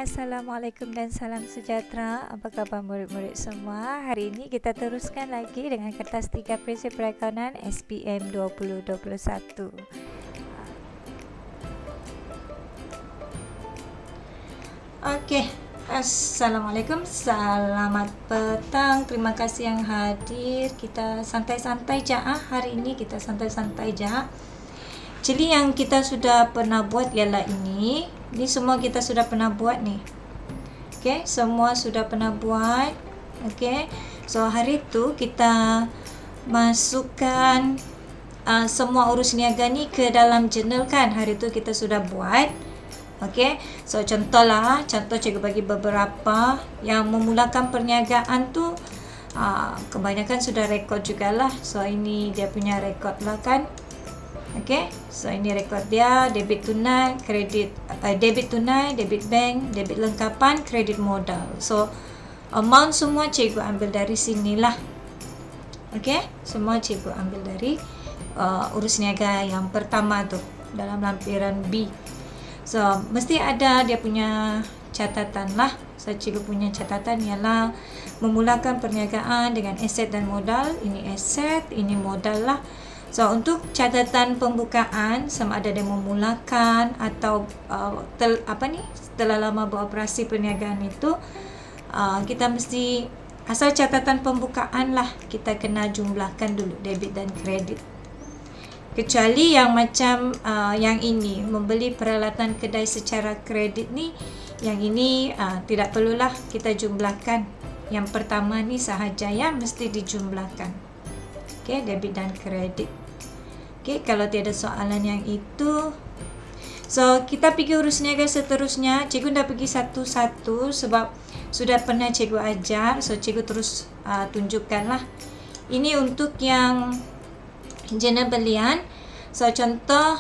Assalamualaikum dan salam sejahtera. Apa khabar murid-murid semua? Hari ini kita teruskan lagi dengan kertas 3 prinsip perakaunan SPM 2021. Okey, Assalamualaikum, selamat petang. Terima kasih yang hadir. Kita santai-santai je hari ini, kita santai-santai je. Jadi yang kita sudah pernah buat ialah ini semua kita sudah pernah buat ni. Okey, semua sudah pernah buat. Okey, so hari tu kita masukkan semua urus niaga ni ke dalam jurnal kan. Hari tu kita sudah buat. Okey, so contoh cikgu bagi beberapa yang memulakan perniagaan tu kebanyakan sudah rekod jugalah. So ini dia punya rekod lah kan. Okey, so ini rekod dia, debit tunai, debit tunai, debit bank, debit lengkapan, kredit modal. So amount semua cikgu ambil dari sinilah. Okey, semua cikgu ambil dari urus niaga yang pertama tu dalam lampiran B. So mesti ada dia punya catatan lah. So cikgu punya catatan ialah memulakan perniagaan dengan aset dan modal. Ini aset, ini modal lah. So untuk catatan pembukaan, sama ada dia memulakan atau setelah lama beroperasi perniagaan itu, kita mesti asal catatan pembukaan lah kita kena jumlahkan dulu debit dan kredit. Kecuali yang macam yang ini membeli peralatan kedai secara kredit ni, yang ini tidak perlulah kita jumlahkan. Yang pertama ni sahaja yang mesti dijumlahkan. Okey, debit dan kredit. Okey, kalau tiada soalan yang itu, so kita pergi urus niaga seterusnya. Cikgu dah pergi satu-satu sebab sudah pernah cikgu ajar. So cikgu terus tunjukkanlah. Ini untuk yang jurnal belian. So contoh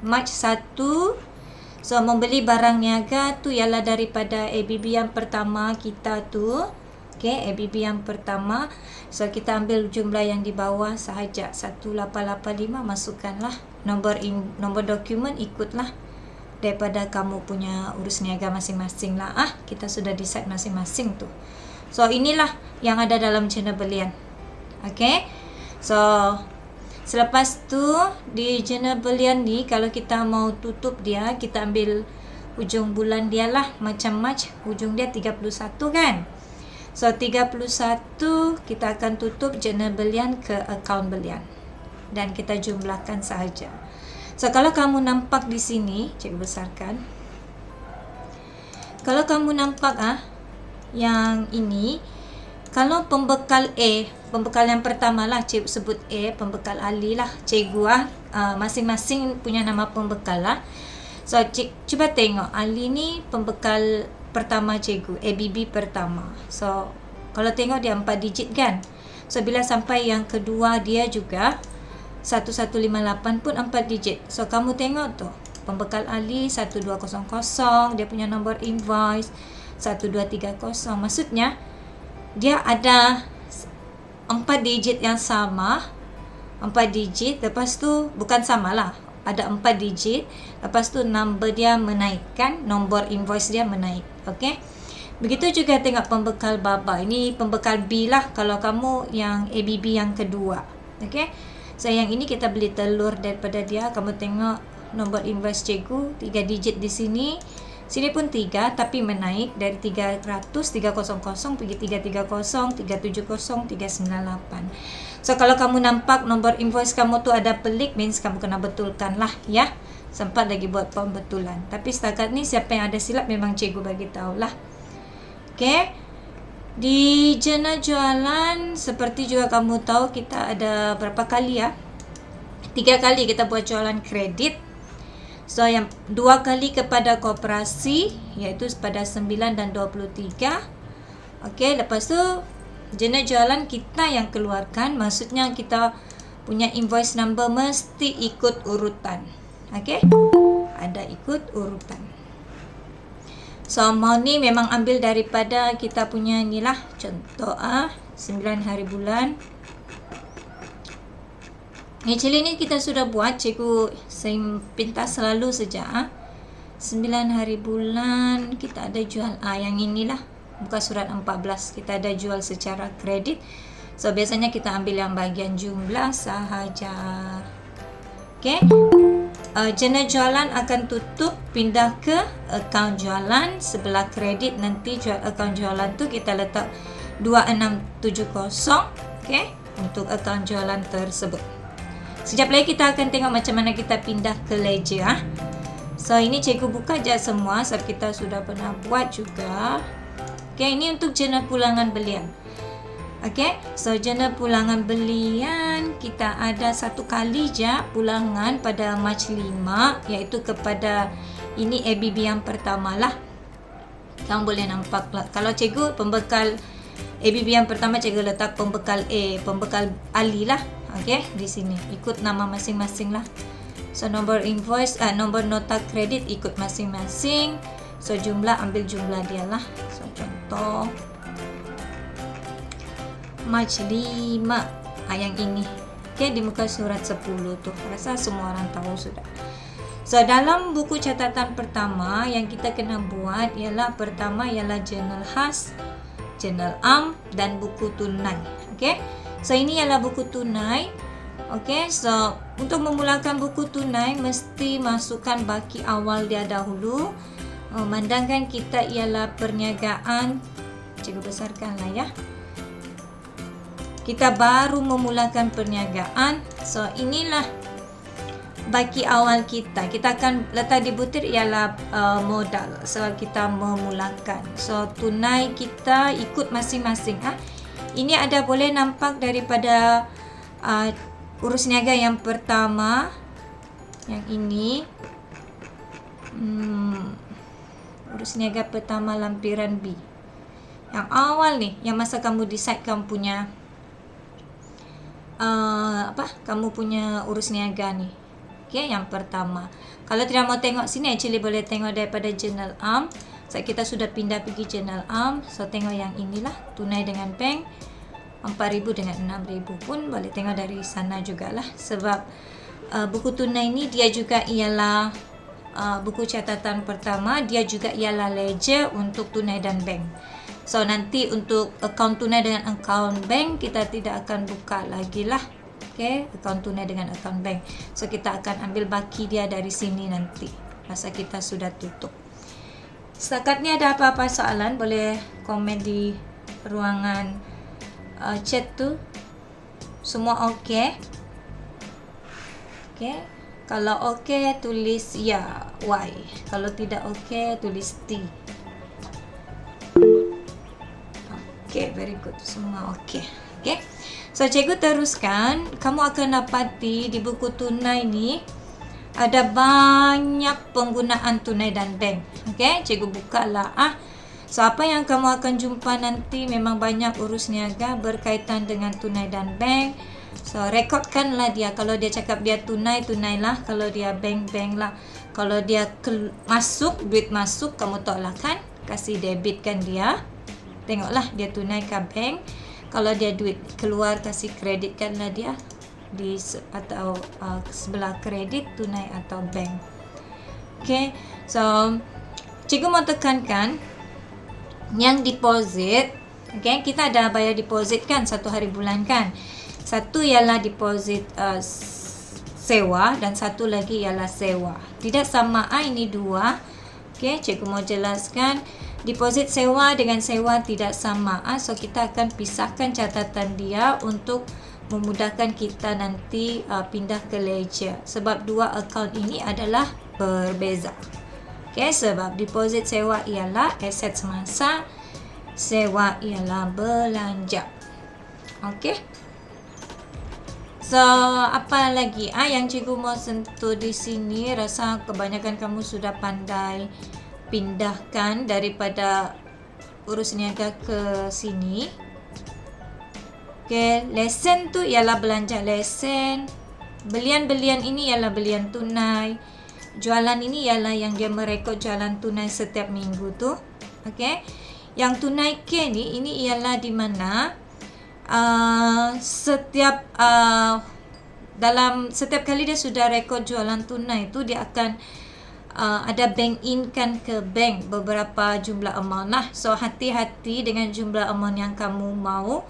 Mac 1. So membeli barang niaga tu ialah daripada ABB yang pertama kita tu. Okey, ABB yang pertama. So kita ambil jumlah yang di bawah sahaja, 1885, masukkanlah nombor dokumen, ikutlah daripada kamu punya urus niaga masing-masing lah. Kita sudah decide masing-masing tu. So inilah yang ada dalam jurnal belian. Okey, so selepas tu di jurnal belian ni, kalau kita mau tutup dia, kita ambil hujung bulan dia lah. Macam Mac, hujung dia 31 kan. So 31 kita akan tutup jurnal belian ke akaun belian dan kita jumlahkan sahaja. So kalau kamu nampak di sini, cikgu besarkan. Kalau kamu nampak yang ini, kalau pembekal A, pembekal yang pertama lah cikgu sebut A, pembekal Ali lah cikgu masing-masing punya nama pembekal lah. So cuba tengok, Ali ni pembekal pertama cikgu, ABB pertama. So kalau tengok dia 4 digit kan. So bila sampai yang kedua dia juga 1158 pun 4 digit. So kamu tengok tu, pembekal Ali 1200, dia punya nombor invoice 1230. Maksudnya dia ada 4 digit yang sama. 4 digit, lepas tu bukan samalah, ada 4 digit, lepas tu number dia menaikkan, nombor invoice dia menaik. Okey, begitu juga tengok pembekal baba. Ini pembekal B lah kalau kamu yang ABB yang kedua. Okey, so yang ini kita beli telur daripada dia. Kamu tengok nombor invoice cikgu 3 digit di sini. Sini pun 3 tapi menaik dari 300 300 pergi 330 370 398. So kalau kamu nampak nombor invoice kamu tu ada pelik, means kamu kena betulkan lah ya. Sempat lagi buat pembetulan. Tapi setakat ni siapa yang ada silap memang cikgu bagi tahulah. Okey. Di jurnal jualan seperti juga kamu tahu kita ada berapa kali 3 kali kita buat jualan kredit. So yang 2 kali kepada koperasi iaitu pada 9 dan 23. Okey, lepas tu jurnal jualan kita yang keluarkan, maksudnya kita punya invoice number mesti ikut urutan. Okey, ada ikut urutan. So amount ni memang ambil daripada kita punya ni lah. Contoh 9 hari bulan. Actually ni kita sudah buat, cikgu pintas selalu saja 9 hari bulan kita ada jual yang inilah, buka surat 14, kita ada jual secara kredit. So biasanya kita ambil yang bagian jumlah sahaja. Okay, jurnal jualan akan tutup, pindah ke akaun jualan sebelah kredit. Nanti akaun jualan tu kita letak 2670, okay, untuk akaun jualan tersebut. Sekejap lagi kita akan tengok macam mana kita pindah ke ledger. So ini cikgu buka je semua sebab kita sudah pernah buat juga. Okay, ini untuk jurnal pulangan belian. Okay, so jurnal pulangan belian kita ada satu kali je pulangan pada Mac 5, iaitu kepada ini ABB yang pertama lah. Kamu boleh nampak lah. Kalau cikgu pembekal ABB yang pertama, cikgu letak pembekal pembekal Ali lah. Okay, di sini ikut nama masing-masing lah. So nombor invoice, nombor nota kredit ikut masing-masing. So jumlah, ambil jumlah dia lah. So contoh Mac 5 yang ini. Okay, di muka surat 10 tu. Rasa semua orang tahu sudah. So dalam buku catatan pertama yang kita kena buat ialah pertama ialah jurnal khas, jurnal am dan buku tunai. Okay, so ini ialah buku tunai. Okay, so untuk memulakan buku tunai mesti masukkan baki awal dia dahulu. Memandangkan kita ialah perniagaan, cikgu besarkan lah ya. Kita baru memulakan perniagaan. So inilah baki awal kita. Kita akan letak di butir ialah modal. So kita memulakan. So tunai kita ikut masing-masing. Ini ada boleh nampak daripada urus niaga yang pertama. Yang ini. Urus niaga pertama lampiran B. Yang awal nih, yang masa kamu decide kamu punya kamu punya urus niaga nih. Okay, yang pertama. Kalau tidak mau tengok sini, actually boleh tengok daripada jurnal am. So kita sudah pindah pergi jurnal am. So tengok yang inilah, tunai dengan bank 4,000 dengan 6,000 pun boleh tengok dari sana jugalah. Sebab buku tunai ni dia juga ialah buku catatan pertama, dia juga ialah ledger untuk tunai dan bank. So nanti untuk akaun tunai dengan akaun bank kita tidak akan buka lagi lah. Okay, akaun tunai dengan akaun bank. So kita akan ambil baki dia dari sini nanti masa kita sudah tutup. Setakat ni ada apa-apa soalan boleh komen di ruangan chat tu. Semua okey? Okay, kalau okey tulis ya Y, kalau tidak okey tulis T. Okay, very good. Semua okay. Okay. So, cikgu teruskan. Kamu akan dapati di buku tunai ni ada banyak penggunaan tunai dan bank. Okay, cikgu bukalah. So, apa yang kamu akan jumpa nanti memang banyak urus niaga berkaitan dengan tunai dan bank. So, rekodkanlah dia. Kalau dia cakap dia tunai, tunailah. Kalau dia bank, bank lah. Kalau dia masuk, duit masuk, kamu tolak kan? Kasih debit kan dia. Tengoklah dia tunai ke bank. Kalau dia duit keluar, kasih kreditkanlah dia di atau sebelah kredit, tunai atau bank. Okay, so cikgu mau tekankan yang deposit. Okay, kita ada bayar deposit kan 1 hari bulan kan. Satu ialah deposit sewa dan satu lagi ialah sewa. Tidak sama ini dua. Okay, cikgu mau jelaskan. Deposit sewa dengan sewa tidak sama. So kita akan pisahkan catatan dia untuk memudahkan kita nanti pindah ke ledger. Sebab dua akaun ini adalah berbeza. Okay, sebab deposit sewa ialah aset semasa, sewa ialah belanja. Okay. So apa lagi yang cikgu mau sentuh di sini? Rasa kebanyakan kamu sudah pandai pindahkan daripada urus niaga ke sini. Okay, lesen tu ialah belanja lesen. Belian-belian ini ialah belian tunai. Jualan ini ialah yang dia merekod jualan tunai setiap minggu tu. Okay, yang tunai K ni, ini ialah di mana dalam setiap kali dia sudah rekod jualan tunai tu, dia akan ada bank in kan ke bank beberapa jumlah amount lah. So hati-hati dengan jumlah amount yang kamu mau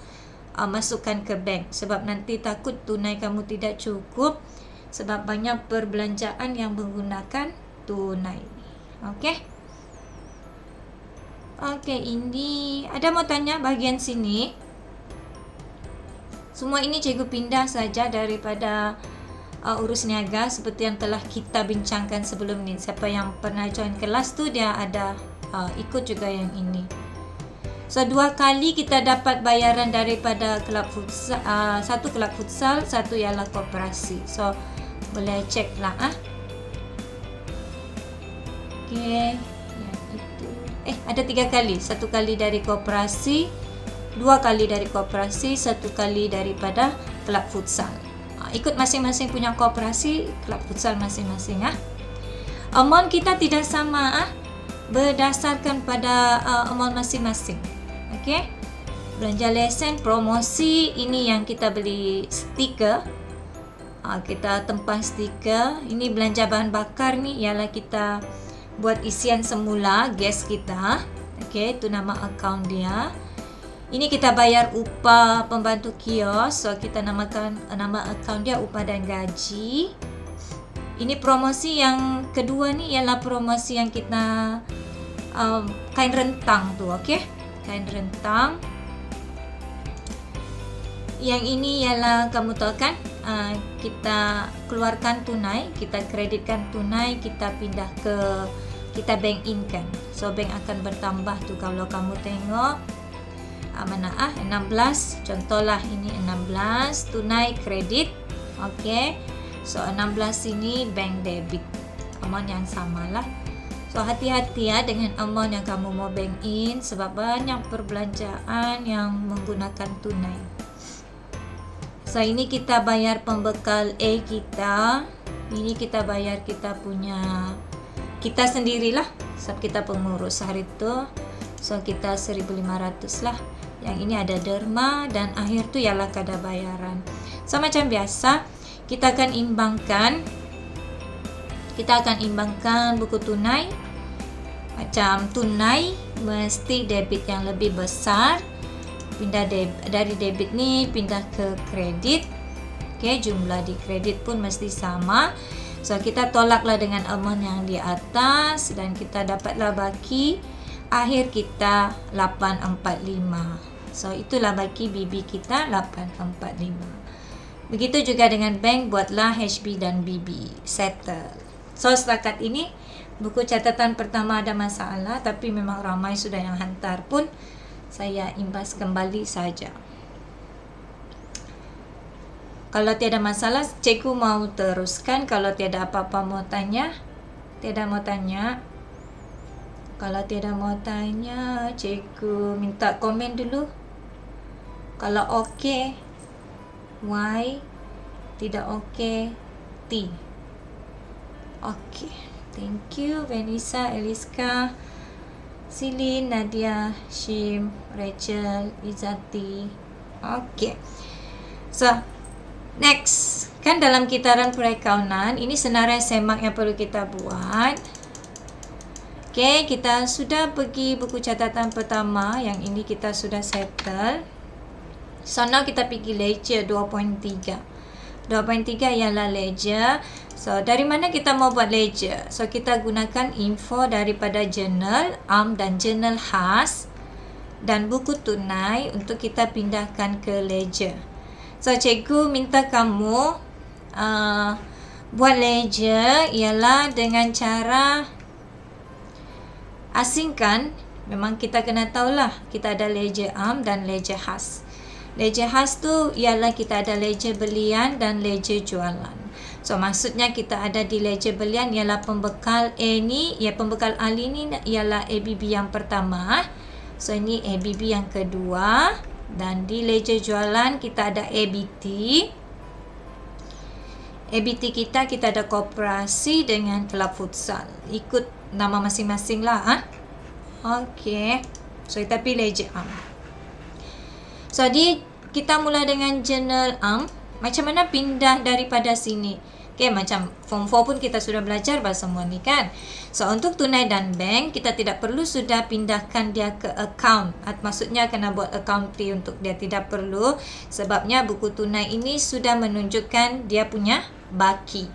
masukkan ke bank, sebab nanti takut tunai kamu tidak cukup sebab banyak perbelanjaan yang menggunakan tunai. Okey, ini ada mau tanya bahagian sini. Semua ini cikgu pindah saja daripada urus niaga seperti yang telah kita bincangkan sebelum ni. Siapa yang pernah join kelas tu dia ada ikut juga yang ini. So 2 kali kita dapat bayaran daripada kelab futsal, satu kelab futsal, satu ialah koperasi. So boleh cek lah Okey, yang itu ada 3 kali. 1 kali dari koperasi, 2 kali dari koperasi, 1 kali daripada kelab futsal. Ikut masing-masing punya koperasi, kelab futsal masing-masing Amount kita tidak sama berdasarkan pada amount masing-masing. Okey. Belanja lesen, promosi, ini yang kita beli stiker. Kita tempang stiker. Ini belanja bahan bakar ni ialah kita buat isian semula gas kita. Okey, itu nama akaun dia. Ini kita bayar upah pembantu kios. So kita namakan nama akaun dia upah dan gaji. Ini promosi yang kedua ni ialah promosi yang kita kain rentang tu, okey. Kain rentang. Yang ini ialah kamu tahu kan, kita keluarkan tunai, kita kreditkan tunai, kita pindah ke kita bank in kan. So bank akan bertambah tu kalau kamu tengok mana 16, contohlah ini 16 tunai kredit. Okey. So 16 ini bank debit. Amount yang samalah. So hati-hati dengan amount yang kamu mau bank in sebab banyak perbelanjaan yang menggunakan tunai. So ini kita bayar pembekal A kita. Ini kita bayar kita punya kita sendirilah sebab kita pengurus hari tu. So kita 1,500 lah. Yang ini ada derma dan akhir tu ialah kadar bayaran. So macam biasa kita akan imbangkan buku tunai. Macam tunai mesti debit yang lebih besar. Pindah dari debit ni pindah ke kredit. Okey, jumlah di kredit pun mesti sama. So kita tolaklah dengan amount yang di atas dan kita dapatlah baki akhir kita 845. So itulah baki BB kita 845. Begitu juga dengan bank, buatlah HB dan BB settle. So setakat ini buku catatan pertama ada masalah, tapi memang ramai sudah yang hantar pun saya imbas kembali saja. Kalau tiada masalah, cikgu mau teruskan. Kalau tiada apa-apa mau tanya, tiada mau tanya. Kalau tiada mau tanya, cikgu minta komen dulu. Kalau okey, Y. Tidak okey, T. Okey. Thank you Vanessa, Eliska, Silin, Nadia, Shim, Rachel, Izati. Okey. So, next. Kan dalam kitaran perakaunan, ini senarai semak yang perlu kita buat. Okey, kita sudah pergi buku catatan pertama. Yang ini kita sudah settle. So now kita pergi ledger 2.3. 2.3 ialah ledger. So dari mana kita mau buat ledger? So kita gunakan info daripada jurnal AM dan jurnal khas dan buku tunai untuk kita pindahkan ke ledger. So cikgu minta kamu buat ledger ialah dengan cara asingkan. Memang kita kena tahulah kita ada ledger AM dan ledger khas. Ledger khas tu ialah kita ada ledger belian dan ledger jualan. So maksudnya kita ada di ledger belian ialah pembekal A ni, ya pembekal Ali ni ialah ABB yang pertama. So ini ABB yang kedua dan di ledger jualan kita ada ABT. ABT kita ada koperasi dengan kelab futsal. Ikut nama masing-masing lah. Okey. So kita pilih ledger AM. So kita mula dengan jurnal AM. Macam mana pindah daripada sini? Okay, macam form 4 pun kita sudah belajar semua ni kan. So, untuk tunai dan bank, kita tidak perlu sudah pindahkan dia ke account. Maksudnya kena buat account free untuk dia, tidak perlu. Sebabnya buku tunai ini sudah menunjukkan dia punya baki.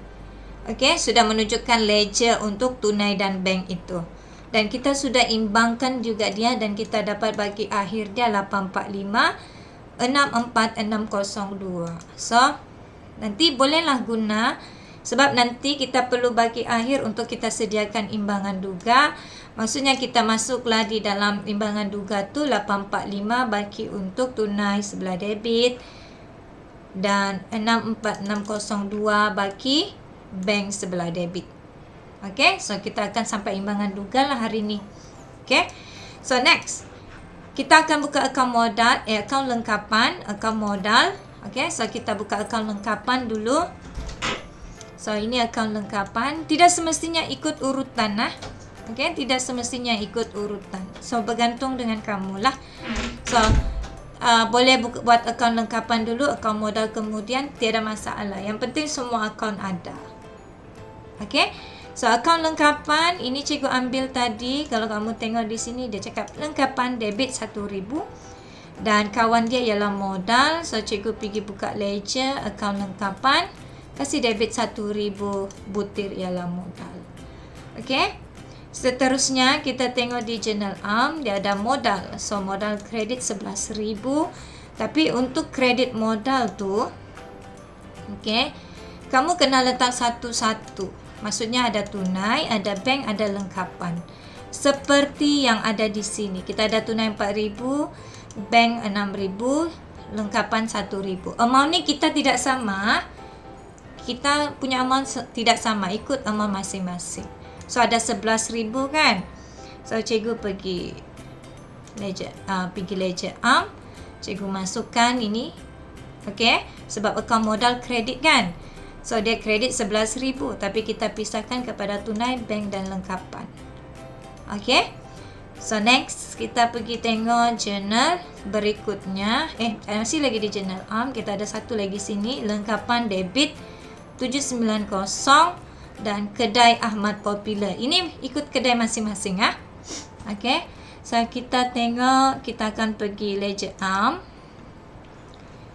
Okay, sudah menunjukkan ledger untuk tunai dan bank itu. Dan kita sudah imbangkan juga dia dan kita dapat bagi akhir dia 845 64602. So, nanti bolehlah guna sebab nanti kita perlu bagi akhir untuk kita sediakan imbangan duga. Maksudnya kita masuklah di dalam imbangan duga tu 845 bagi untuk tunai sebelah debit dan 64602 bagi bank sebelah debit. Okay, so kita akan sampai imbangan duga lah hari ni. Okay, so next kita akan buka akaun modal, akaun lengkapan, akaun modal. Okay, so kita buka akaun lengkapan dulu. So, ini akaun lengkapan. Tidak semestinya ikut urutan lah. Okay, tidak semestinya ikut urutan. So, bergantung dengan kamu lah. So, boleh buat akaun lengkapan dulu, akaun modal kemudian, tiada masalah. Yang penting semua akaun ada. Okay, so akaun lengkapan, ini cikgu ambil tadi. Kalau kamu tengok di sini, dia cakap lengkapan debit 1,000. Dan kawan dia ialah modal. So, cikgu pergi buka ledger, akaun lengkapan. Kasih debit 1,000 butir ialah modal. Okay. Seterusnya, kita tengok di Journal Am. Dia ada modal. So, modal kredit 11,000. Tapi untuk kredit modal tu, okay, kamu kena letak satu-satu. Maksudnya ada tunai, ada bank, ada lengkapan. Seperti yang ada di sini. Kita ada tunai 4,000. Bank 6,000, lengkapan 1,000. Amount ni kita tidak sama. Kita punya amount tidak sama, ikut amount masing-masing. So, ada 11,000 kan? So, cikgu pergi ledger Am. Cikgu masukkan ini. Okay, sebab akaun modal kredit kan? So, dia kredit 11,000. Tapi kita pisahkan kepada tunai, bank dan lengkapan. Okay. So, next, kita pergi tengok journal berikutnya. Masih lagi di Journal Am. Kita ada satu lagi sini. Lengkapan debit 790 dan kedai Ahmad Popular. Ini ikut kedai masing-masing. Okay. So, kita tengok. Kita akan pergi ledger Am.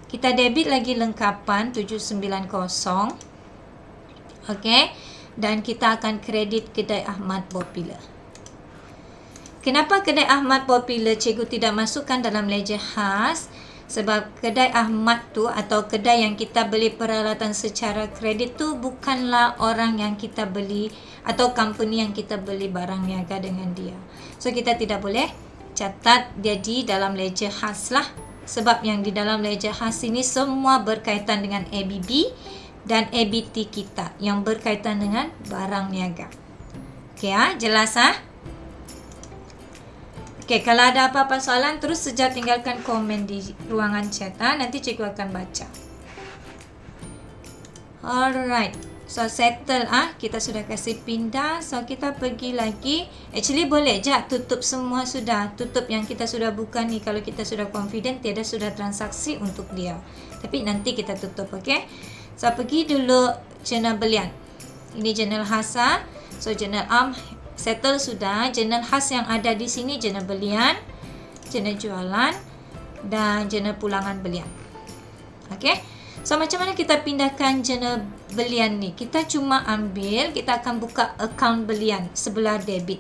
Kita debit lagi lengkapan 790. Okay. Dan kita akan kredit kedai Ahmad Popular. Kenapa kedai Ahmad Popular cikgu tidak masukkan dalam ledger khas? Sebab kedai Ahmad tu atau kedai yang kita beli peralatan secara kredit tu bukanlah orang yang kita beli atau company yang kita beli barang niaga dengan dia. So, kita tidak boleh catat dia di dalam ledger khas lah. Sebab yang di dalam ledger khas ini semua berkaitan dengan ABB dan ABT kita yang berkaitan dengan barang niaga. Okay, jelas Okay, kalau ada apa-apa soalan, terus saja tinggalkan komen di ruangan chat. Nanti cikgu akan baca. Alright. So, settle. Kita sudah kasih pindah. So, kita pergi lagi. Actually, boleh je tutup semua sudah. Tutup yang kita sudah buka ni. Kalau kita sudah confident, tiada sudah transaksi untuk dia. Tapi nanti kita tutup, okay? So, pergi dulu jurnal belian. Ini jurnal khas. So, jurnal Am settle sudah. Jurnal khas yang ada di sini jurnal belian, jurnal jualan dan jurnal pulangan belian. Okay. So, macam mana kita pindahkan jurnal belian ni? Kita cuma ambil, kita akan buka akaun belian sebelah debit.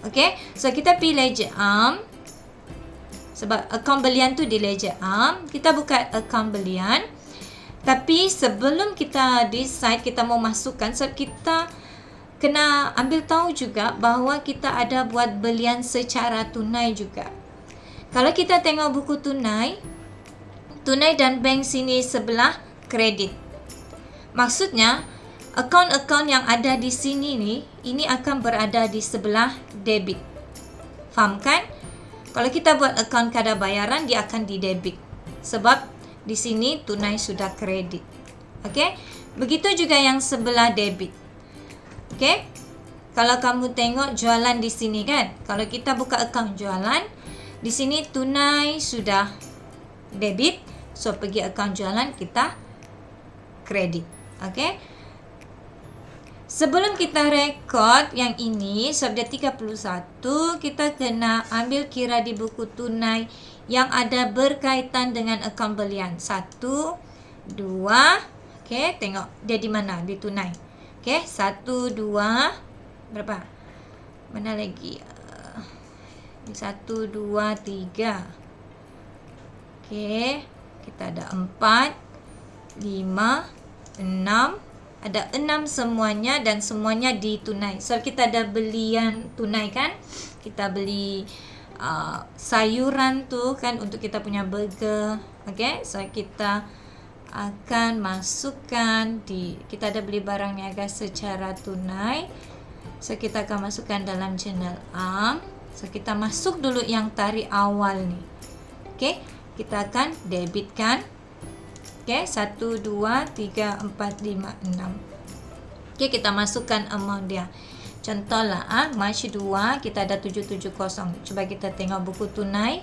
Okay. So, kita pilih ledger Am. Sebab akaun belian tu di ledger Am. Kita buka akaun belian. Tapi sebelum kita decide kita mau masukkan, sebab kita kena ambil tahu juga bahawa kita ada buat belian secara tunai juga. Kalau kita tengok buku tunai dan bank sini sebelah kredit. Maksudnya, akaun-akaun yang ada di sini ni, ini akan berada di sebelah debit. Faham kan? Kalau kita buat akaun kadar bayaran, dia akan di debit. Sebab di sini tunai sudah kredit. Okay? Begitu juga yang sebelah debit. Okay, kalau kamu tengok jualan di sini kan, kalau kita buka akaun jualan, di sini tunai sudah debit, so pergi akaun jualan kita kredit. Okay, Sebelum kita rekod yang ini, sebab dia 31, kita kena ambil kira di buku tunai yang ada berkaitan dengan akaun belian. 1, 2, okey, tengok dia di mana, di tunai. Okey, 1, 2, berapa? Mana lagi? 1, 2, 3. Okey, kita ada 4, 5, 6. Ada 6 semuanya dan semuanya di tunai. So kita ada belian tunai kan. Kita beli sayuran tu kan untuk kita punya burger. Okay, so kita akan masukkan kita ada beli barang niaga secara tunai. So kita akan masukkan dalam jurnal am. So kita masuk dulu yang tarikh awal ni. Okay, kita akan debitkan. Okay, 1, 2, 3, 4, 5, 6. Okay, kita masukkan amount dia. Contohlah, Mac 2 kita ada 770. Cuba kita tengok buku tunai.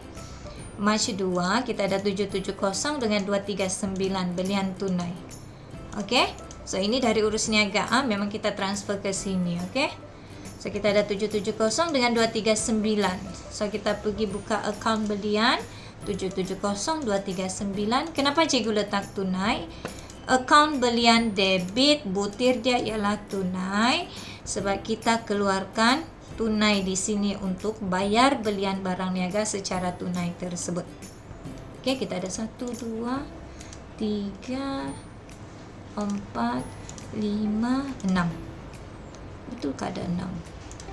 Mac 2 kita ada 770 dengan 239 belian tunai. Okay, so ini dari urus niaga memang kita transfer ke sini. Okay, so kita ada 770 dengan 239. So kita pergi buka akaun belian. 770239. Kenapa cikgu letak tunai? Akaun belian debit, butir dia ialah tunai sebab kita keluarkan tunai di sini untuk bayar belian barang niaga secara tunai tersebut. Okey, kita ada 1, 2, 3, 4, 5, 6. Betul ke ada 6?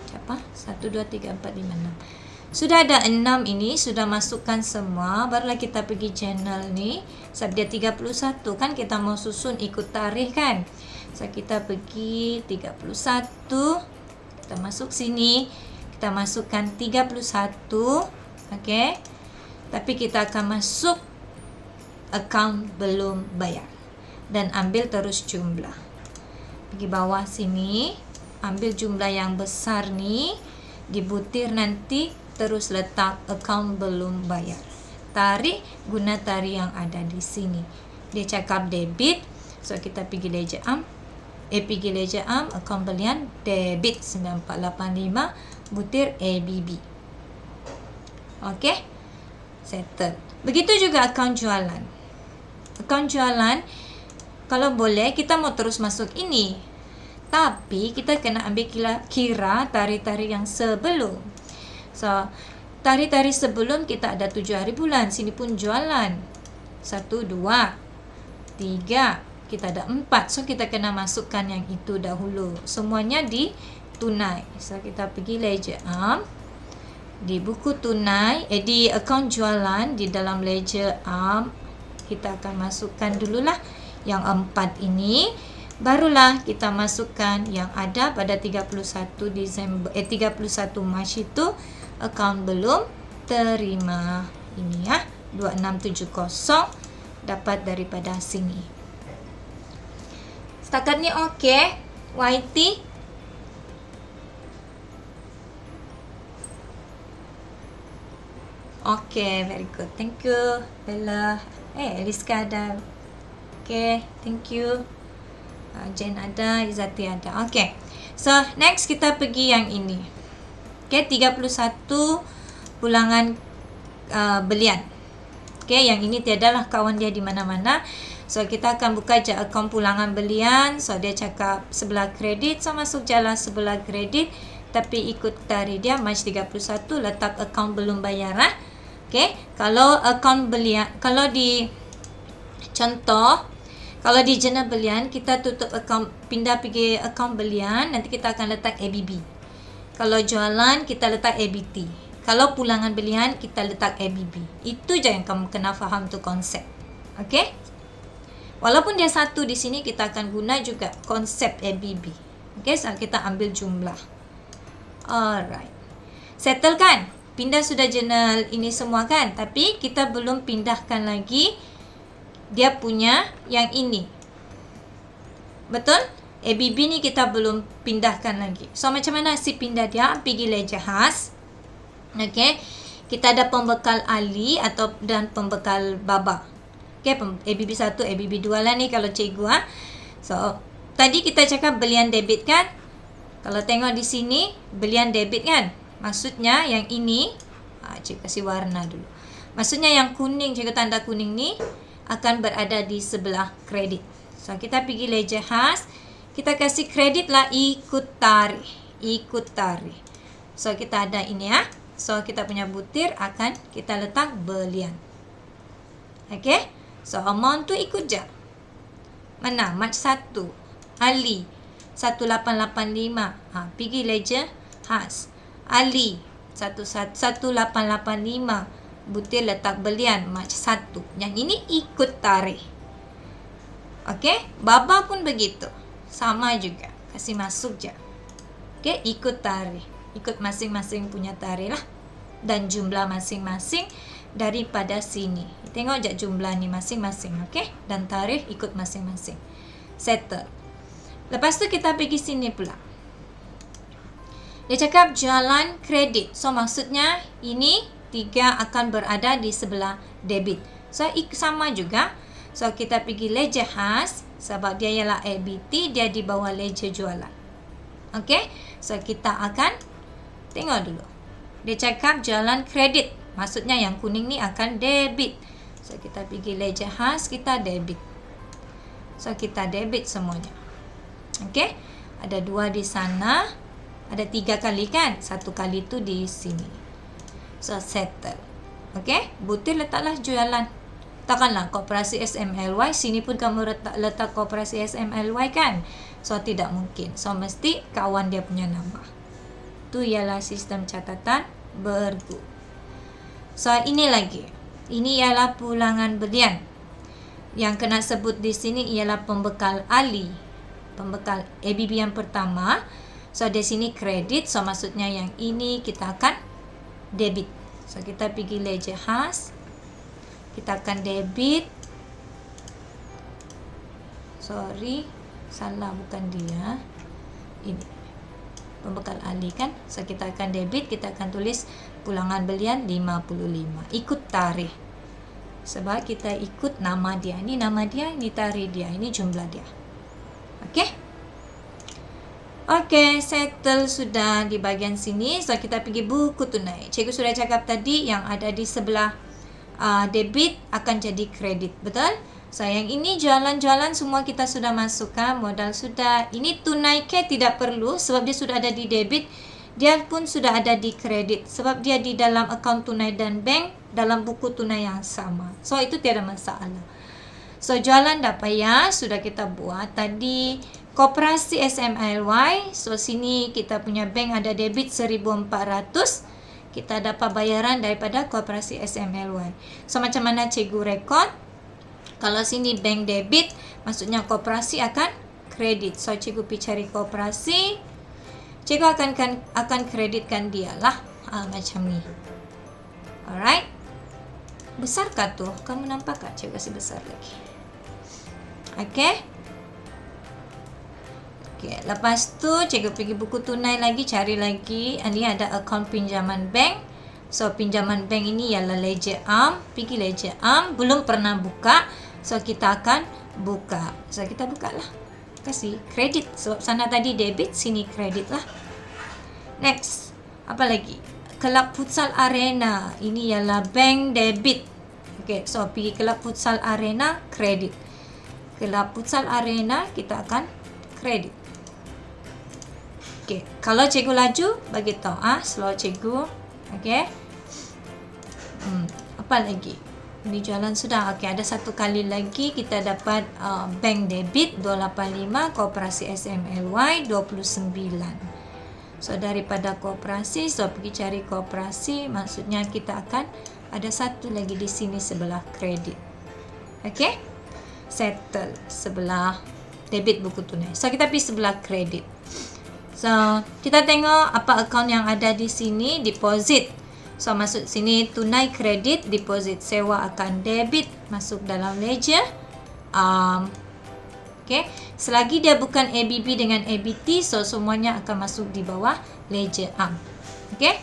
Siapa? 1, 2, 3, 4, 5, 6. Sudah ada 6 ini, sudah masukkan semua. Barulah kita pergi channel ni. Sebab dia 31 kan, kita mau susun ikut tarikh kan. So kita pergi 31. Kita masuk sini. Kita masukkan 31. Okay. Tapi kita akan masuk akaun belum bayar. Dan ambil terus jumlah. Pergi bawah sini. Ambil jumlah yang besar ni. Dibutir nanti. Terus letak akaun belum bayar. Tarik guna tarikh yang ada di sini. Dia cakap debit. So kita pergi ledger am. Pergi ledger am, akaun belian debit 9485 butir ABB. Okey. Settle. Begitu juga akaun jualan. Akaun jualan kalau boleh kita mau terus masuk ini. Tapi kita kena ambil kira tarikh-tarikh yang sebelum. So, tarikh-tarikh sebelum kita ada 7 hari bulan. Sini pun jualan. 1, 2, 3. Kita ada 4. So, kita kena masukkan yang itu dahulu. Semuanya di tunai. So, kita pergi ledger am. Di buku tunai, di akaun jualan, di dalam ledger am. Kita akan masukkan dululah yang 4 ini. Barulah kita masukkan yang ada pada 31 Mac itu. Akaun belum terima ini 2670 dapat daripada sini. Setakat ni okey, YT. Okey, very good. Thank you, Bella. Eliska ada. Okey, thank you. Jen ada, Izati ada. Okey. So, next kita pergi yang ini. Okay, 31 pulangan belian. Okay, yang ini tiadalah kawan dia di mana-mana. So, kita akan buka je akaun pulangan belian. So, dia cakap sebelah kredit. So, masuk jalan sebelah kredit. Tapi ikut tarikh dia, Mac 31, letak akaun belum bayar. Okay, kalau akaun belian, kalau di contoh, kalau di jurnal belian, kita tutup akaun, pindah pergi akaun belian, nanti kita akan letak ABB. Kalau jualan, kita letak ABT. Kalau pulangan belian, kita letak ABB. Itu je yang kamu kena faham tu konsep. Okay? Walaupun dia satu di sini, kita akan guna juga konsep ABB. Okay? So, kita ambil jumlah. Alright. Settle kan? Pindah sudah jurnal ini semua kan? Tapi kita belum pindahkan lagi dia punya yang ini. Betul? ABB ni kita belum pindahkan lagi. So, macam mana si pindah dia? Pergi ledger khas. Okay. Kita ada pembekal Ali dan pembekal Baba. Okay. ABB 1, ABB 2 lah ni kalau cikgu. So, tadi kita cakap belian debit kan? Kalau tengok di sini, belian debit kan? Maksudnya yang ini, cikgu kasih warna dulu. Maksudnya yang kuning, cikgu tanda kuning ni akan berada di sebelah kredit. So, kita pergi ledger khas. Kita kasih kredit lah ikut tarikh. Ikut tarikh. So, kita ada ini ya. So, kita punya butir akan kita letak belian. Okay? So, amount tu ikut je. Mana? March 1. Ali. 1885. Pergi ledger khas. Ali. 1885. Butir letak belian March 1. Yang ini ikut tarikh. Okey, Baba pun begitu. Sama juga. Kasih masuk je. Okey, ikut tarikh. Ikut masing-masing punya tarikh lah. Dan jumlah masing-masing daripada sini. Tengok je jumlah ni masing-masing. Okey, dan tarikh ikut masing-masing. Settle. Lepas tu kita pergi sini pula. Dia cakap jualan kredit. So, maksudnya ini 3 akan berada di sebelah debit. So, sama juga. So, kita pergi ledger khas. Sebab dia ialah ABT, dia di bawah ledger jualan. Okay? So, kita akan tengok dulu. Dia cakap jualan kredit. Maksudnya yang kuning ni akan debit. So, kita pergi ledger khas, kita debit. So, kita debit semuanya. Okay? Ada 2 di sana. Ada 3 kali kan? 1 kali tu di sini. So, settle. Okay? Butir letaklah jualan. Takkanlah koperasi SMLY, sini pun kamu letak koperasi SMLY kan? So, tidak mungkin. So, mesti kawan dia punya nama. Itu ialah sistem catatan bergu. So, ini lagi. Ini ialah pulangan belian. Yang kena sebut di sini ialah pembekal Ali. Pembekal ABB yang pertama. So, di sini kredit. So, maksudnya yang ini kita akan debit. So, kita pergi ledger khas. Kita akan debit. Sorry, salah, bukan dia. Ini pembekal Ali kan. So, kita akan debit. Kita akan tulis pulangan belian 55. Ikut tarikh. Sebab kita ikut nama dia. Ini nama dia, ini tarikh dia, ini jumlah dia. Okey? Okey, settle sudah di bahagian sini. So, kita pergi buku tunai. Cikgu sudah cakap tadi yang ada di sebelah debit akan jadi kredit. Betul? So, yang ini jualan-jualan semua kita sudah masukkan. Modal sudah. Ini tunai ke tidak perlu sebab dia sudah ada di debit. Dia pun sudah ada di kredit. Sebab dia di dalam akaun tunai dan bank dalam buku tunai yang sama. So, itu tiada masalah. So, jualan dah payah. Sudah kita buat tadi. Koperasi SMLY. So, sini kita punya bank ada debit 1,400. Kita dapat bayaran daripada koperasi SMLY. So, macam mana cikgu rekod? Kalau sini bank debit, maksudnya koperasi akan kredit. So, cikgu pergi cari koperasi. Cikgu akan kreditkan dia lah. Macam ni. Alright. Besarkah tu? Kamu nampak tak? Cikgu kasih besar lagi. Okay. Okay, lepas tu cikgu pergi buku tunai lagi, cari lagi. Ini ada akaun pinjaman bank. So, pinjaman bank ini ialah ledger am. Pergi ledger am, belum pernah buka. So, kita akan buka. So, kita buka lah. Kasih kredit. So, sana tadi debit, sini kredit lah. Next. Apa lagi? Kelab Futsal Arena. Ini ialah bank debit. Okay, so pergi Kelab Futsal Arena, kredit. Kelab Futsal Arena, kita akan kredit. Okay, kalau cikgu laju, bagi tahu slow cikgu. Okay. Apa lagi? Ini jualan sudah. Okay, ada 1 kali lagi kita dapat bank debit 285, koperasi SMLY 29. So, daripada koperasi, so pergi cari koperasi, maksudnya kita akan ada 1 lagi di sini sebelah kredit. Okay. Settle sebelah debit buku tunai. So, kita pergi sebelah kredit. So, kita tengok apa akaun yang ada di sini, deposit. So, masuk sini tunai kredit, deposit. Sewa akan debit, masuk dalam ledger. Okay. Selagi dia bukan ABB dengan ABT, so semuanya akan masuk di bawah ledger am. Okay.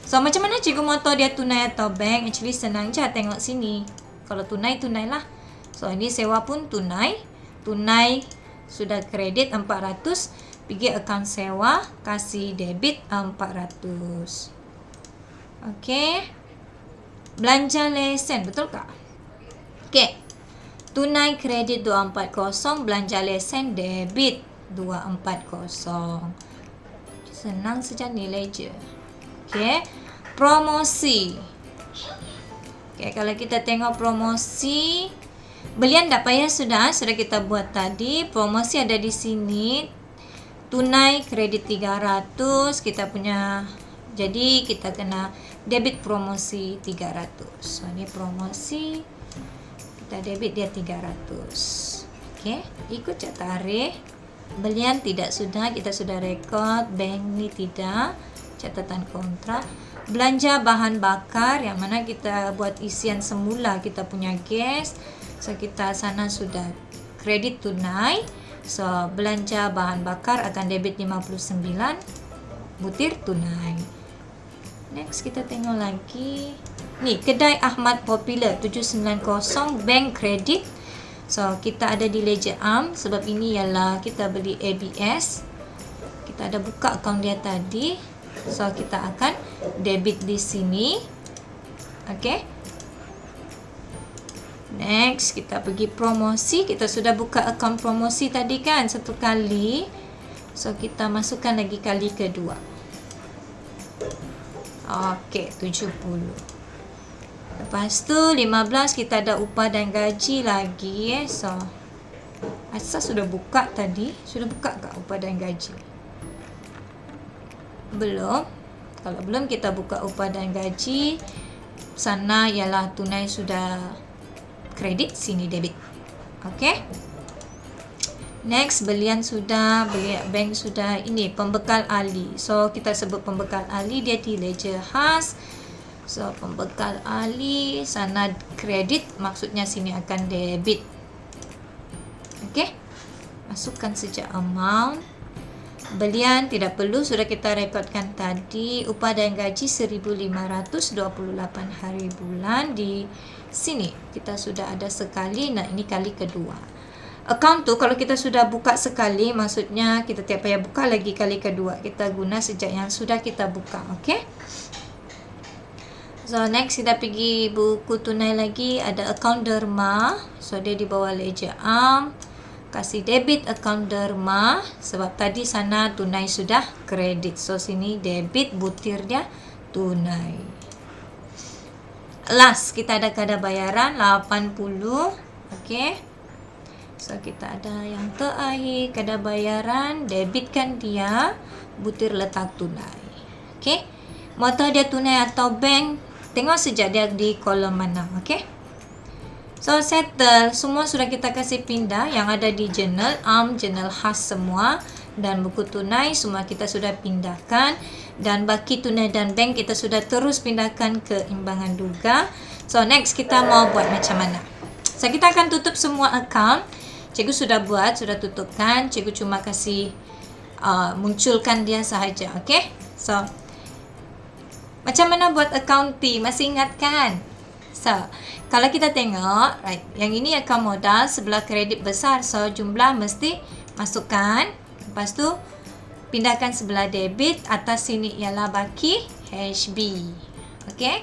So, macam mana cikgu mau tahu dia tunai atau bank? Actually, senang je, tengok sini. Kalau tunai, tunai lah. So, ini sewa pun tunai. Tunai sudah kredit 400, pergi akaun sewa, kasih debit 400. Okey. Belanja lesen, betul tak? Okey. Tunai kredit 240, belanja lesen debit 240. Senang saja, nilai je. Okey. Promosi. Okey, kalau kita tengok promosi, belian tak payah sudah kita buat tadi. Promosi ada di sini. Tunai kredit 300, kita punya, jadi kita kena debit promosi 300. So ni promosi, kita debit dia 300. Okey, ikut cat tarikh. Belian tidak sudah, kita sudah rekod. Bank ni tidak. Catatan kontrak. Belanja bahan bakar, yang mana kita buat isian semula kita punya gas. So kita sana sudah kredit tunai. So belanja bahan bakar akan debit 59 butir tunai. Next kita tengok lagi. Ni kedai Ahmad Popular 790, bank kredit. So kita ada di Ledger Am, sebab ini ialah kita beli ABS. Kita ada buka akaun dia tadi. So kita akan debit di sini. Okey. Next, kita pergi promosi. Kita sudah buka akaun promosi tadi kan, satu kali. So, kita masukkan lagi kali kedua. Okey, 70. Lepas tu, 15 kita ada upah dan gaji lagi. So, asal sudah buka tadi? Sudah buka tak upah dan gaji? Belum. Kalau belum, kita buka upah dan gaji. Sana ialah tunai sudah kredit, sini debit. Okey. Next, belian sudah, bank sudah. Ini pembekal ahli. So kita sebut pembekal ahli, dia di ledger khas. So pembekal ahli, sana kredit, maksudnya sini akan debit. Okey. Masukkan saja amount. Belian tidak perlu, sudah kita rekodkan tadi. Upah dan gaji 1,528 hari bulan. Di sini kita sudah ada sekali. Nah, ini kali kedua. Akaun tu kalau kita sudah buka sekali, maksudnya kita tak payah buka lagi kali kedua. Kita guna sejak yang sudah kita buka. Okey. So next kita pergi buku tunai lagi. Ada akaun derma. So dia di bawah Ledger Am. Kasih debit akaun derma, sebab tadi sana tunai sudah kredit. So sini debit, butir dia tunai. Last, kita ada kadar bayaran 80. Okey. So kita ada yang terakhir, kadar bayaran, debitkan dia, butir letak tunai. Okey. Mau tahu dia tunai atau bank, tengok saja dia di kolom mana. Okey. So settle, semua sudah kita kasih pindah. Yang ada di journal Am, journal khas semua, dan buku tunai semua kita sudah pindahkan. Dan baki tunai dan bank kita sudah terus pindahkan ke imbangan duga. So next kita mau buat macam mana? So kita akan tutup semua akaun. Cikgu sudah buat, sudah tutupkan. Cikgu cuma kasih munculkan dia sahaja. Okay. So macam mana buat akaun P? Masih ingat kan? So, kalau kita tengok, right, yang ini akaun modal, sebelah kredit besar. So, jumlah mesti masukkan. Lepas tu, pindahkan sebelah debit. Atas sini ialah baki HB. Okey.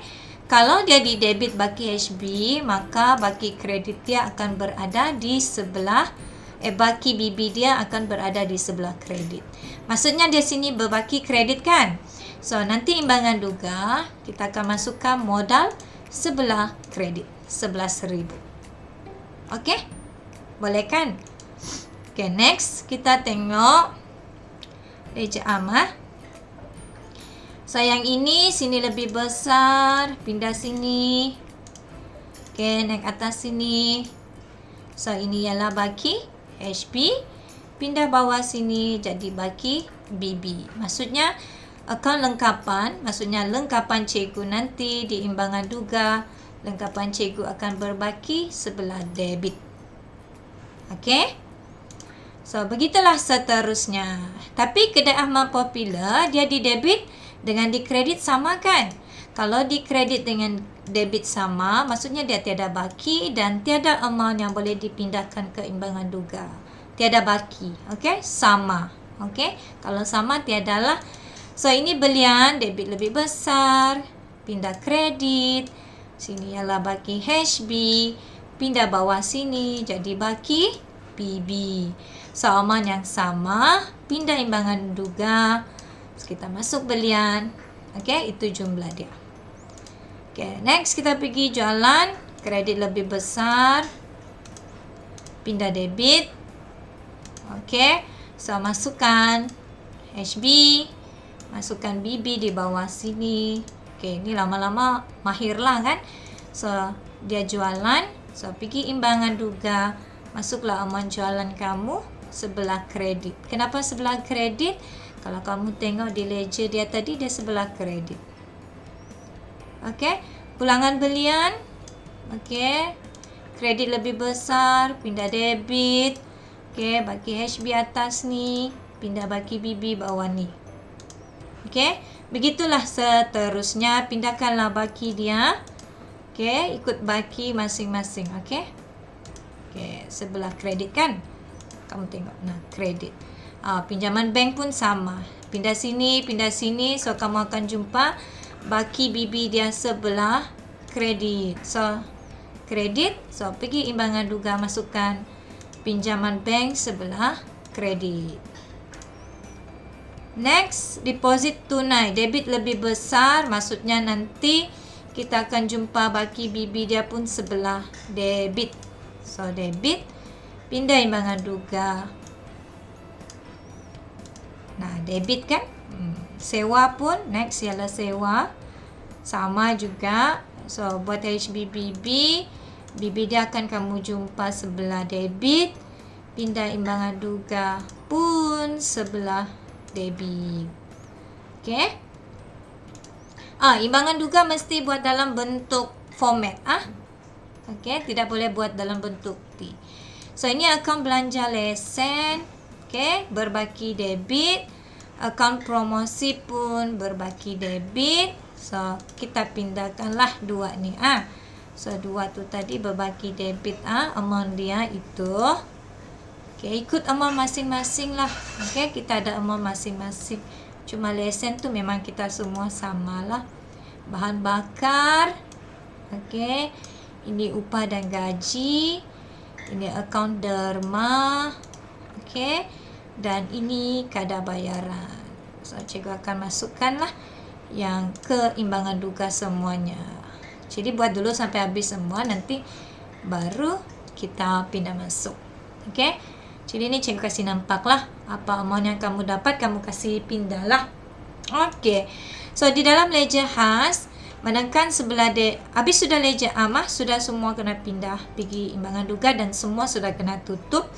Kalau dia di debit baki HB, maka baki kredit dia akan berada di sebelah, baki BB dia akan berada di sebelah kredit. Maksudnya dia sini berbaki kredit kan? So, nanti imbangan duga, kita akan masukkan modal sebelah kredit, 11,000. Okey? Boleh kan? Okey, next kita tengok Ledger Am. So yang ini sini lebih besar, pindah sini. Okey, naik atas sini. So ini ialah baki HB, pindah bawah sini jadi baki BB. Maksudnya akaun lengkapan, maksudnya lengkapan cikgu nanti di imbangan duga, lengkapan cikgu akan berbaki sebelah debit. Okey? So, begitulah seterusnya. Tapi kedai Ahmad Popular, dia di debit dengan di kredit sama kan? Kalau di kredit dengan debit sama, maksudnya dia tiada baki dan tiada amount yang boleh dipindahkan ke imbangan duga. tiada baki. Okey, sama. Okey, kalau sama tiadalah. So ini belian debit lebih besar, pindah kredit. Sini ialah baki HB, pindah bawah sini jadi baki BB. So aman yang sama, pindah imbangan duga. So, kita masuk belian. Okey, itu jumlah dia. Okey, next kita pergi jualan, kredit lebih besar, pindah debit. Okey, so masukkan HB, masukkan BB di bawah sini. Okey, ini lama-lama mahirlah kan. So dia jualan, so pergi imbangan duga, masuklah aman jualan kamu sebelah kredit. Kenapa sebelah kredit? Kalau kamu tengok di ledger dia tadi, dia sebelah kredit. Okey, pulangan belian. Okey, kredit lebih besar, pindah debit. Okey, baki HB atas ni, pindah baki BB bawah ni. Okey, begitulah seterusnya. Pindahkanlah baki dia. Okey, ikut baki masing-masing. Okey. Okey, sebelah kredit kan? Kamu tengok. Nah, kredit. Pinjaman bank pun sama. Pindah sini, pindah sini. So, kamu akan jumpa baki BB dia sebelah kredit. So, kredit. So, pergi imbangan duga, masukkan pinjaman bank sebelah kredit. Next, deposit tunai. Debit lebih besar, maksudnya nanti kita akan jumpa baki BB dia pun sebelah debit. So, debit, pindah imbangan duga. Nah, debit kan? Sewa pun, next ialah sewa. Sama juga. So, buat HBBB, BB dia akan kamu jumpa sebelah debit. Pindah imbangan duga pun sebelah debit. Okey. Imbangan duga mesti buat dalam bentuk format. Okey, tidak boleh buat dalam bentuk T. So, ini akaun belanja lesen. Okey, berbaki debit. Akaun promosi pun berbaki debit. So, kita pindahkanlah dua ni. So, dua tu tadi berbaki debit. Amount dia itu. Okey, ikut amount masing-masing lah. Okey, kita ada amount masing-masing. Cuma lesen tu memang kita semua samalah. Bahan bakar. Okey, ini upah dan gaji. Ini akaun derma. Okey, dan ini kadar bayaran. So, cikgu akan masukkanlah yang keimbangan duga semuanya. Jadi buat dulu sampai habis semua, nanti baru kita pindah masuk. Okey. Jadi ni cikgu kasih nampaklah apa amount yang kamu dapat, kamu kasih pindahlah. Okey. So di dalam ledger khas, manakala sebelah habis sudah ledger amah, sudah semua kena pindah pergi imbangan duga dan semua sudah kena tutup.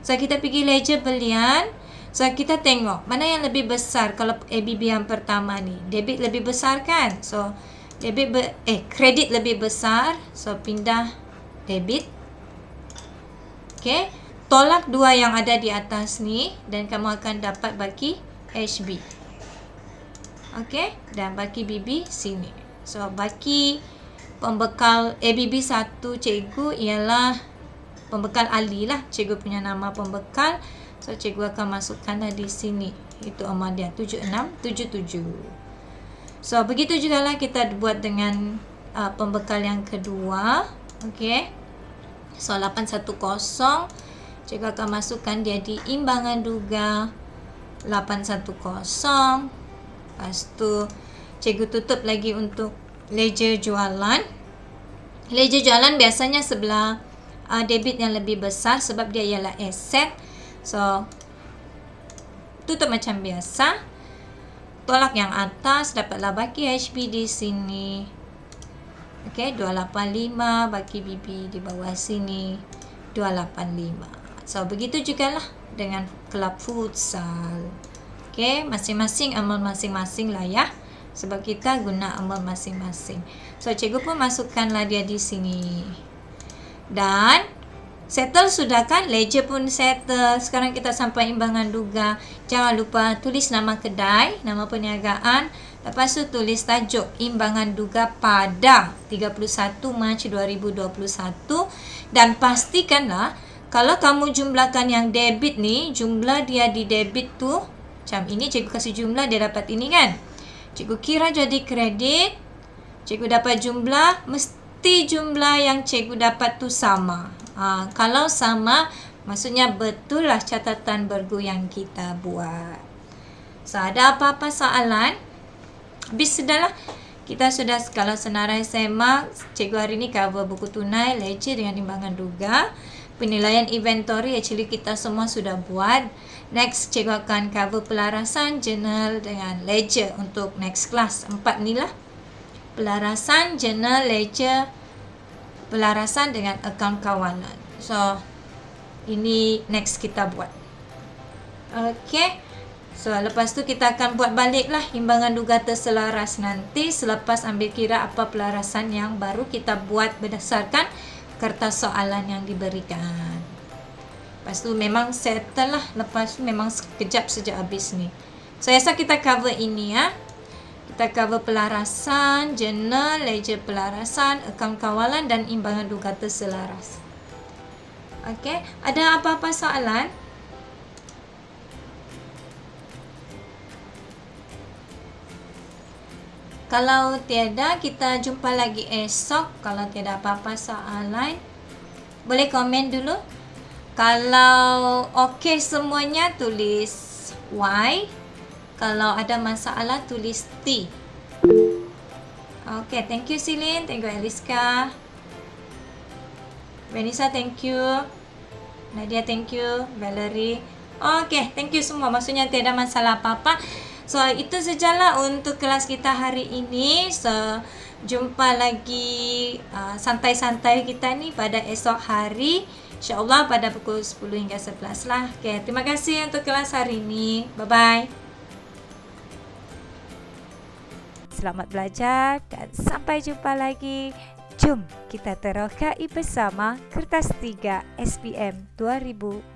So kita pergi ledger belian. So kita tengok mana yang lebih besar. Kalau ABB yang pertama ni, debit lebih besar kan? So kredit lebih besar. So pindah debit. Okey. Tolak dua yang ada di atas ni dan kamu akan dapat baki HB. Okey, dan baki BB sini. So baki pembekal ABB 1 cikgu ialah pembekal Ali lah. Cikgu punya nama pembekal. So cikgu akan masukkanlah di sini. Itu amount dia 7677. So begitu jugalah kita buat dengan pembekal yang kedua. Okey. So 810, cikgu akan masukkan dia di imbangan duga 810. Lepas tu cikgu tutup lagi untuk ledger jualan. Ledger jualan biasanya sebelah debit yang lebih besar sebab dia ialah aset. So tutup macam biasa. Tolak yang atas, dapatlah baki HB di sini. Okey, 285, baki BB di bawah sini 285. So begitu jugalah dengan kelab futsal. Okey, masing-masing amount masing-masing lah ya. Sebab kita guna amount masing-masing. So cikgu pun masukkanlah dia di sini. Dan settle sudah kan? Ledger pun settle. Sekarang kita sampai imbangan duga. Jangan lupa tulis nama kedai, nama perniagaan. Lepas tu tulis tajuk imbangan duga pada 31 Mac 2021. Dan pastikanlah Kalau kamu jumlahkan yang debit nih, jumlah dia di debit tuh macam ini, cikgu kasih jumlah, dia dapat ini kan. Cikgu kira jadi kredit, cikgu dapat jumlah, mesti jumlah yang cikgu dapat tu sama. Kalau sama, maksudnya betul lah catatan bergu yang kita buat. So, ada apa-apa soalan? Habis sudahlah. Kita sudah, kalau senarai semak, cikgu hari ini cover buku tunai, ledger dengan timbangan duga. Penilaian inventory actually kita semua sudah buat. Next, cikgu akan cover pelarasan, journal dengan ledger untuk next class. 4 ni lah. Pelarasan, journal, ledger, pelarasan dengan akaun kawalan. So, ini next kita buat. Okay. So, lepas tu kita akan buat balik lah imbangan duga terselaras nanti selepas ambil kira apa pelarasan yang baru kita buat berdasarkan kertas soalan yang diberikan. Lepas tu memang settle lah. Lepas tu memang sekejap sejak habis ni. So, rasa kita cover ini ya. Kita cover pelarasan, journal, ledger pelarasan, akaun kawalan dan imbangan duga terselaras. Okay. Ada apa-apa soalan? Kalau tiada, kita jumpa lagi esok. Kalau tiada apa-apa soalan, boleh komen dulu. Kalau okey semuanya, tulis Y. Kalau ada masalah, tulis T. Okay, thank you Silin, thank you Eliska. Vanessa, thank you. Nadia, thank you. Valerie. Okay, thank you semua. Maksudnya tiada masalah apa-apa. So, itu sajalah untuk kelas kita hari ini. So, jumpa lagi santai-santai kita ni pada esok hari. InsyaAllah pada pukul 10 hingga 11 lah. Okay, terima kasih untuk kelas hari ini. Bye-bye. Selamat belajar dan sampai jumpa lagi. Jom kita terokai bersama Kertas 3 SPM 2021.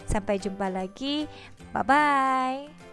Sampai jumpa lagi. Bye-bye.